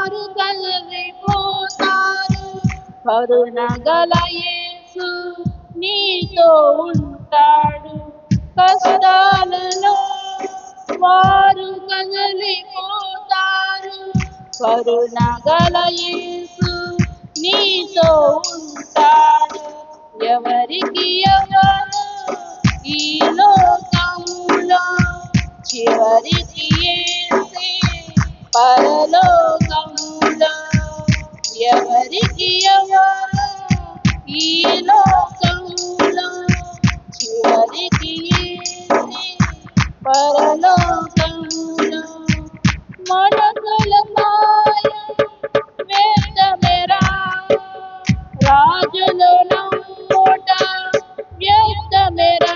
వారు కదిలిపోతారు. కరుణగల యేసు నీతో ఉంటాడు. కష్టాలలో వారు కదిలిపోతారు. కరుణగల యేసు నీతో ఉంటాడు. ఎవరికి ఎవరు ఈ లోకములో చివరికి యేసే పరలోకములో. ఎవరికి ఎవరు ఈ లోకములో చివరికి యేసే పరలోకములో. మనసుల సాయం వ్యర్థమేరా, రాజులు నమ్ముట వ్యర్థమేరా.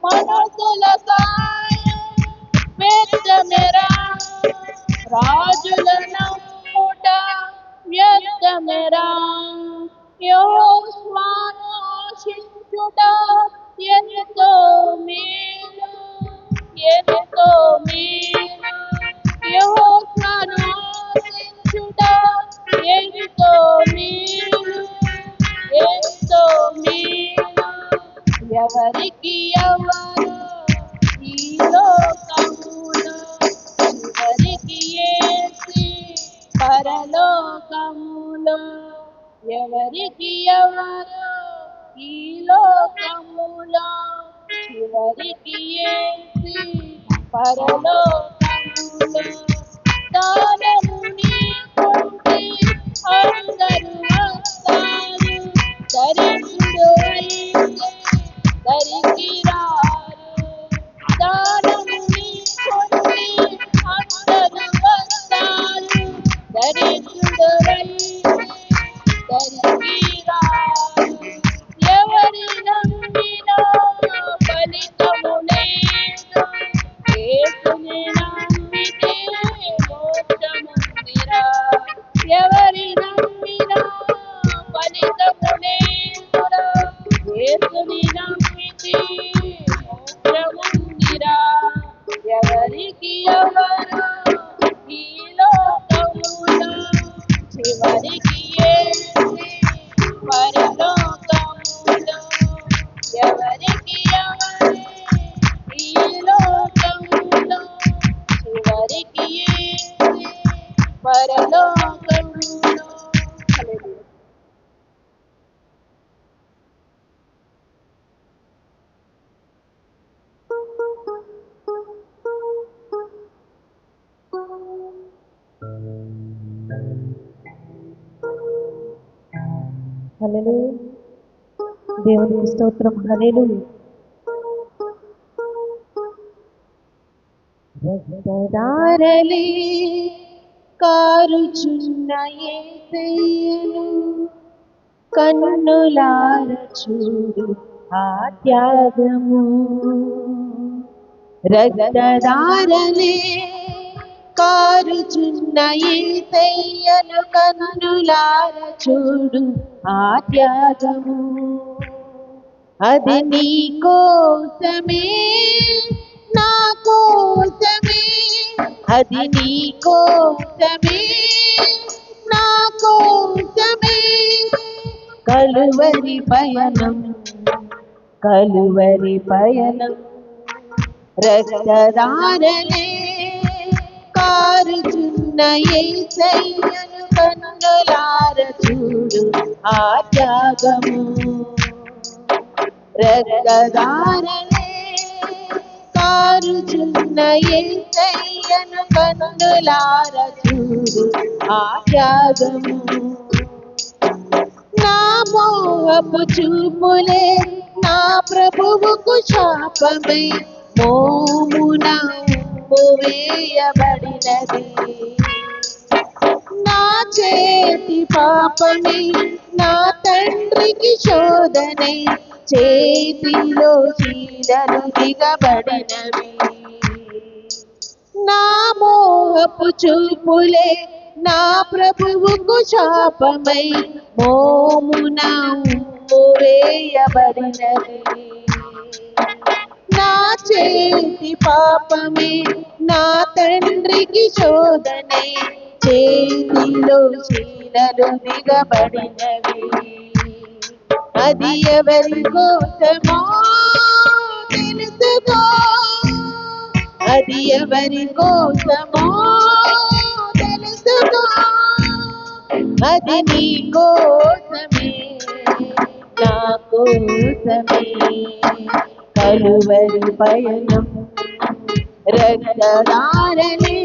మనసుల సాయం వ్యర్థమేరా, రాజుల నమ్ముట వ్యర్థమేరా. యెహోవాను ఆశించుట ఎంతో మేలు, ఎంతో మేలు. యెహోవాను ఆశించుట ఎంతో మేలు, ఎంతో మేలు. ఎవరికి ఎవరు ఈ లోకములో చివరికి యేసే పరలోకములో. ఎవరికి ఎవరు ఈ లోకములో చివరికి యేసే పరలోకములో. దానము నీకుంటే అందరూ వస్తారు, దరిద్రుడు అయితే దరికి రారు. దానము నీకుంటే అందరూ వస్తారు, దరిద్రుడు అయితే దరికి రారు. ఎవరి నమ్మినా ఫలితము లేదు, యేసుని నమ్మితే మోక్షముందిరా. ఎవరి నమ్మినా ఫలితము లేదురా, యేసుని నమ్మితే మోక్షముందిరా. ఎవరికి ఎవరు ఈ లోకములో చివరికి యేసే పరలోకములో. ఎవరికి ఎవరు ఈ లోకములో చివరికి యేసే పరలోకములో. హల్లెలూయా. హల్లెలూయా. దేవునికి స్తోత్రం. హల్లెలూయా. రక్తధారలే కారుచున్న యేసయ్యను కన్నులార చూడు ఆ త్యాగము. రక్తధారలే కారుచున్న యేసయ్యను కన్నులార చూడు ఆ త్యాగము. అది నీ కోసమే నా కోసమే, అది నీ కోసమే నా కోసమే. కలువరి పయనం, కలువరి పయనం. రక్తధారలే కారుచున్న యేసయ్యను కన్నులార చూడు ఆ త్యాగము. రక్తధారలే కారుచున్న యేసయ్యను కన్నులార చూడు ఆ త్యాగము. నా మోహపు చూపులే నా ప్రభువుకు శాపమై మోమున వేయబడినది. నా చేతి పాపమే నా తండ్రికి శోధనై చేతిలో చీడలు దిగబడినవి. నా మోహపు చూపులే నా ప్రభువుకు శాపమై మోమున వేయబడినది. నా చేతి పాపమే నా తండ్రికి శోధనై చేతిలో శీలలు దిగబడినవి, అది ఎవరి కోసమో తెలుసుకో, అది ఎవరి కోసమో తెలుసుకో, అది నీ కోసమే నా కోసమే. కలువరి పయనం రక్తధారలే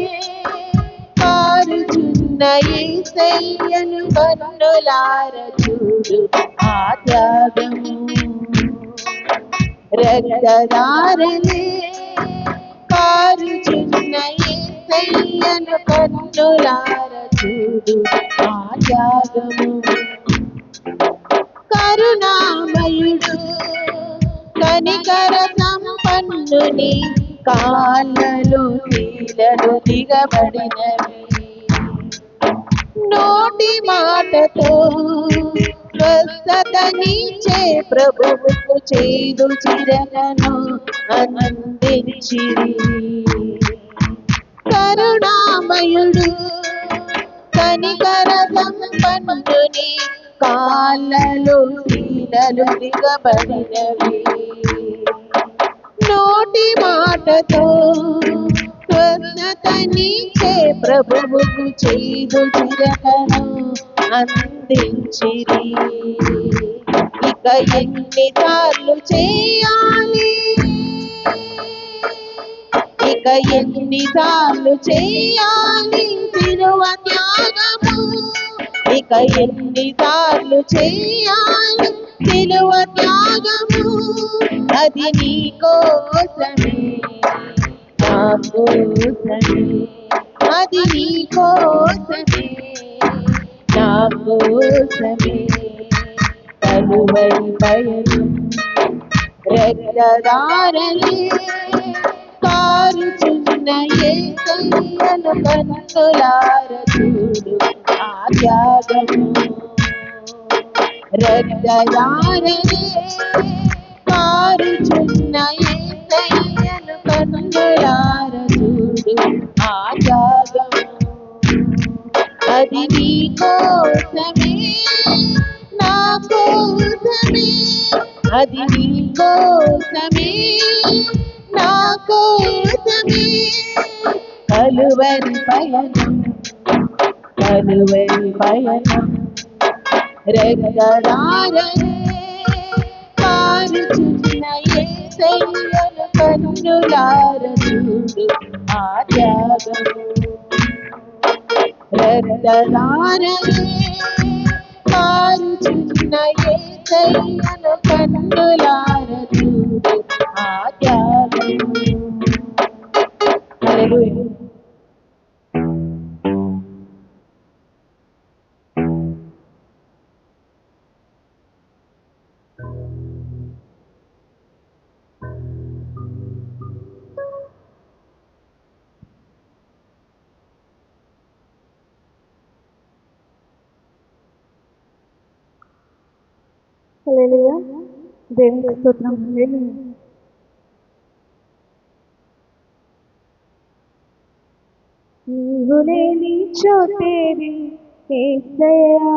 కారుచున్న యేసయ్యను కన్నులార చూడు ఆ త్యాగము. రక్తధారలే కారుచున్న యేసయ్యను కన్నులార చూడు ఆ త్యాగము. కరుణామయుడు కనికర సంపన్నుని కాళ్ళలో శీలలు దిగబడినవి, నోటి మాటతో స్వస్థతనిచ్చే ప్రభువుకు చేదు చిరకను అందించిరి. కరుణామయుడు కనికర సంపన్నుని కాళ్ళలో శీలలు దిగబడినవి, నోటి మాటతో స్వస్థతనిచ్చే ప్రభువుకు చేదు చిరకను అందించిరి. ఇక ఎన్నిసార్లు చేయాలి, ఇక ఎన్నిసార్లు చేయాలి శిలువ త్యాగము, ఇక ఎన్నిసార్లు చేయాలి శిలువ త్యాగము. అది నీ కోసమే నా కోసమే, అది నీ కోసమే నా కోసమే. కలువరి పయనం రక్తధారలే కారుచున్న యేసయ్యను కన్నులార చూడు ఆ త్యాగము. రక్తధారలే కారుచున్న యేసయ్యను కన్నులార చూడు ఆ త్యాగము. అది నీ కోసమే నా కోసమే, అది నీ కోసమే నా కోసమే. కలువరి పయనం, కలువరి పయనం రక్తధారలే కారుచున్న యేసయ్యను కన్నులార చూడు ఆ త్యాగము. రక్తధారలే కారుచున్న యేసయ్యను కన్నులార చూడు ఆ త్యాగము. హల్లెలూయా. హల్లెలూయా. దేవునికి స్తోత్రం. హల్లెలూయా. నీవు లేని చోటేది యేసయ్యా,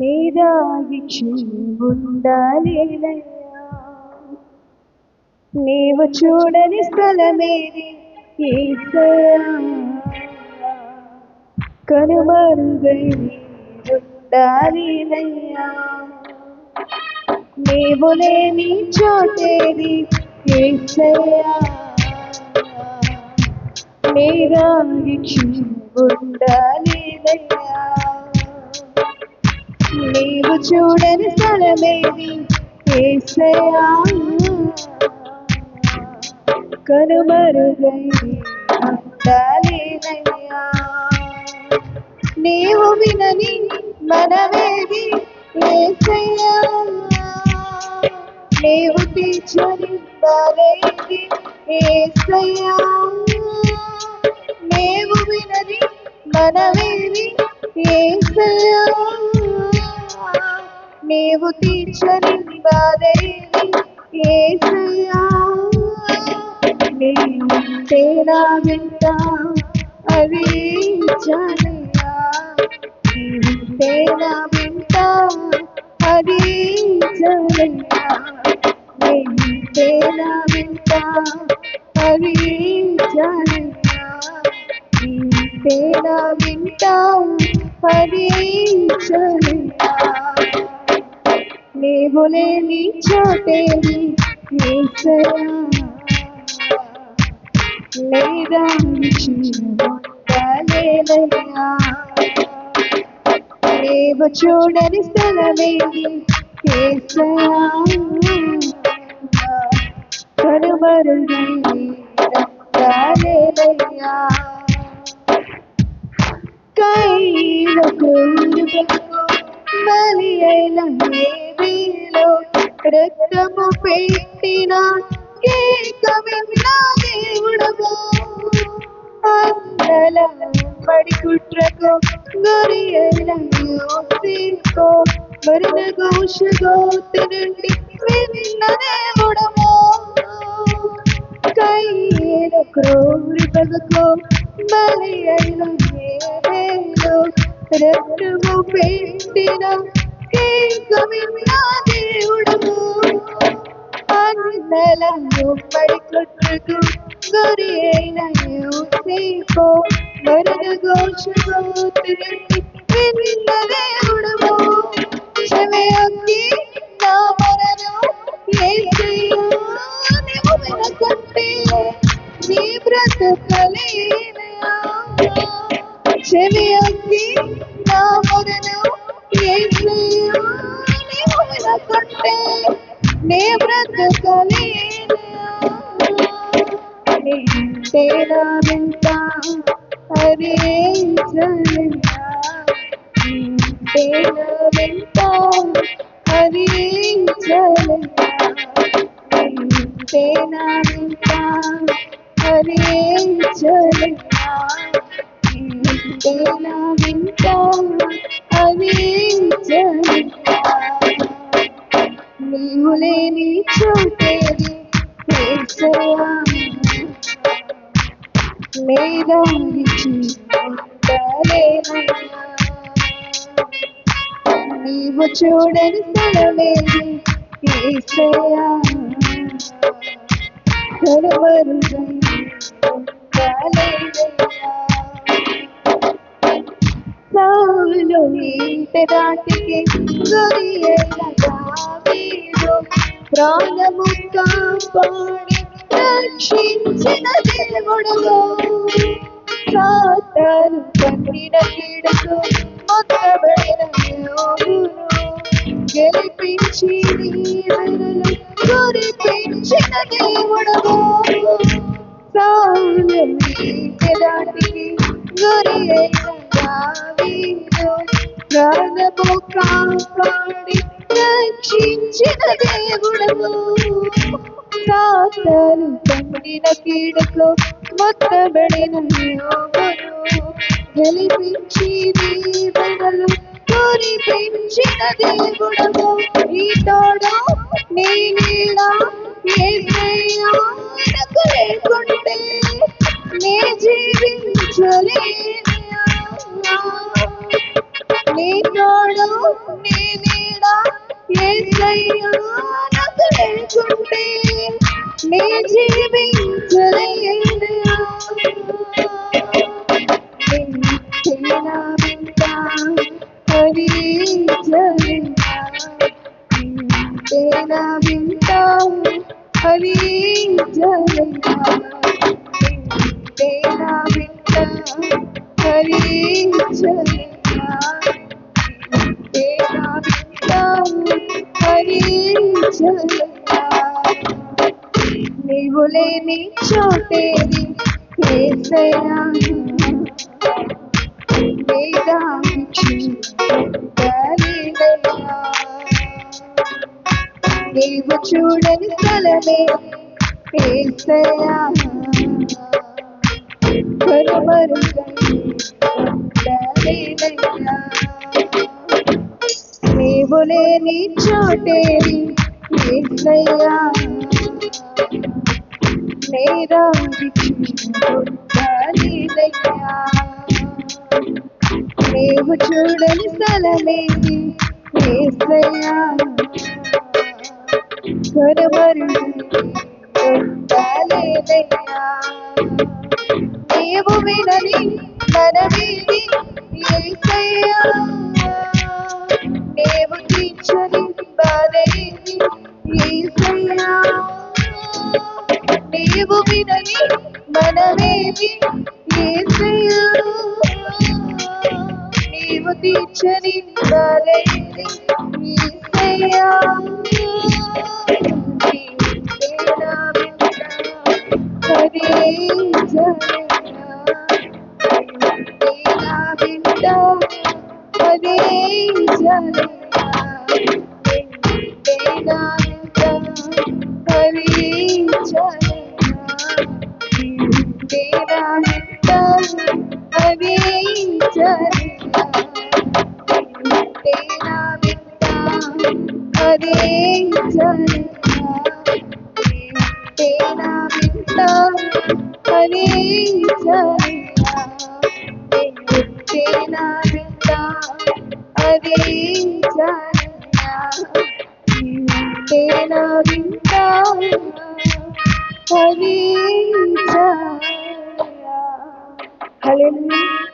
నీదాగి ఉండాలేనయ్యా. నీవు చూడని స్థలమేది యేసయ్యా, కనుమరుగై ఉండాలేనయ్యా. నీవు లేని చోటేది యేసయ్యా, నీదాగి ఉండాలేనయ్యా. నీవు చూడని స్థలమేది యేసయ్యా, కనుమరుగై ఉండాలేనయ్యా. నీవు వినని మనవేది యేసయ్యా, నీవు తీర్చని బాధేది యేసయ్యా. నీవు వినని మనవేది యేసయ్యా, నీవు తీర్చని బాధేది యేసయ్యా. నీవుంటే నా వెంట అది హరించలయ్యా నీవే నా వెంట హరించలయ్యా నీవే నా వెంట హరించలయ్యా నీవు లేని చోటేది యేసయ్యా లేదా ఉండలేనయ్యా నీవు చూడని స్థలమేది యేసయ్యా కనుమరుగలేనయ్యా కైలో క్రూరులకు బలి అయిన లేవీలో రక్తము పెట్టిన కేకమిన్న దేవుడము అందల పడి కుట్రకు గురి అయిన యోసేపు మరణ ఘోష గోతి నుండి విన్న దేవుడము కైలో క్రూరి పగకు బలి అయిన లేవీలో రక్తము పెట్టిన కేకమిన్న దేవుడము అందలను పడి కుట్రకు గురి అయిన యోసేపు మరణ ఘోష గోతి నుండి విన్న దేవుడము చెవియొగ్గి నా మొరను యేసయ్యా నీవు వినకుంటే నీ బ్రతుకలేనయ్యా చెవియొగ్గి నా మొరను యేసయ్యా నీవు వినకుంటే నీ బ్రతుకలేనయ్యా నీవే నా వెంట హరించలయ్యా నీవే నా వెంట హరించలయ్యా నీవే నా వెంట హరించలయ్యా నీవే నా వెంట హరించలయ్యా నీవు లేని చోటేది యేసయ్యా లేదా ఉండలేనయ్యా నీవు చూడని స్థలమేది యేసయ్యా కనుమరుగలేనయ్యా సౌలు ఇంటి దాటికి గురి అయిన దావీదు ప్రాణము కాపాడి రక్షించిన దేవుడవు సాతాను పట్టిన కీడుకు మొత్తబడిన యోబును గెలిపించి నీవెనలు కురిపించిన దేవుడవు సౌలు ఇంటి దాటికి గురి అయిన దావీదు ప్రాణము కాపాడి రక్షించిన దేవుడవు సాతాను పట్టిన కీడుకు మొత్తబడిన యోబును గెలిపించి నీవెనలు కురిపించిన దేవుడవు నీ తోడు నీ నీడ యేసయ్యా నాకు లేకుంటే నీ జీవించలేనయ్యా నీ తోడు నీ నీడ యేసయ్యా నాకు లేకుంటే నీ జీవించలేనయ్యా నీవే నా వెంట హరించలయ్యా నీవే నా వెంట హరించలయ్యా నీవే నా వెంట హరించలయ్యా నీవే నా వెంట హరించలయ్యా నీవు లేని చోటేది యేసయ్యా లేదా ఉండలేనయ్యా నీవు చూడని స్థలమే యేసయ్యా కనుమరుగలేనయ్యా నీవు లేని చోటేది యేసయ్యా లేదా ఉండలేనయ్యా నీవు చూడని స్థలమేది యేసయ్యా కనుమరుగలేదయ్యా నీవు వినని మనవిది యేసయ్యా నీవు తీర్చని బాధేది యేసయ్యా నీవు వినని మనవేది యేసయ్యా నీవు తీర్చని బాధేది యేసయ్యా Hallelujah.